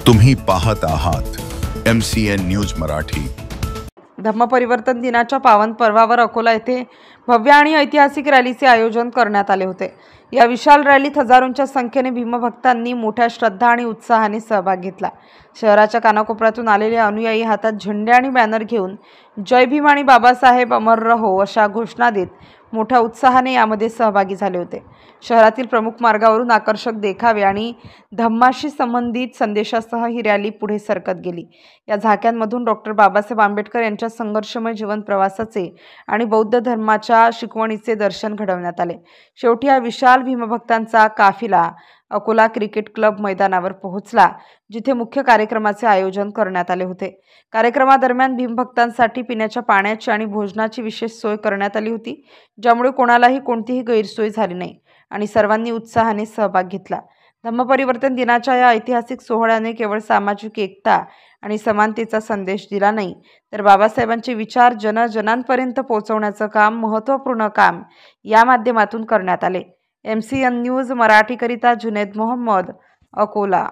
तुम्ही पाहत आहात MCN न्यूज मराठी। धम्मपरिवर्तन दिनाच्या पावन पर्वावर अकोला येथे भव्य आणि ऐतिहासिक रॅलीचे आयोजन करण्यात आले होते। या विशाल रॅलीत हजारोंच्या संख्येने भीमभक्तांनी मोठ्या श्रद्धा आणि उत्साहाने सहभाग घेतला। शहराच्या कानाकोपऱ्यातून आलेले अनुयायी हातात झेंडे आणि बॅनर घेऊन जय भीम आणि बाबासाहेब अमर रहो अशा घोषणा देत मोठ्या उत्साहाने यामध्ये सहभागी झाले होते। शहरातील प्रमुख मार्गावरून आकर्षक देखावे आणि धम्माशी संबंधित संदेशासह ही रॅली पुढे सरकत गेली। या झाक्यांमधून डॉक्टर बाबासाहेब आंबेडकर यांच्या संघर्षमय जीवन प्रवासाचे आणि बौद्ध धर्माच्या शिकवणीचे दर्शन घडवण्यात आले। शेवटी हा विशाल भीमभक्तांचा काफिला अकोला क्रिकेट क्लब मैदानावर पोहोचला, जिथे मुख्य कार्यक्रमाचे आयोजन करण्यात आले होते। कार्यक्रमादरम्यान भीमभक्तांसाठी पिण्याच्या पाण्याची आणि भोजनाची विशेष सोय करण्यात आली होती, ज्यामुळे कोणालाही कोणतीही गैरसोय झाली नाही आणि सर्वांनी उत्साहाने सहभाग घेतला। धम्मपरिवर्तन दिनाच्या या ऐतिहासिक सोहळ्याने केवळ सामाजिक एकता आणि समानतेचा संदेश दिला नाही, तर बाबासाहेबांचे विचार जनजनांपर्यंत पोहोचवण्याचं काम महत्त्वपूर्ण काम या माध्यमातून करण्यात आले। MCN न्यूज मराठीकरिता जुनेद मोहम्मद, अकोला।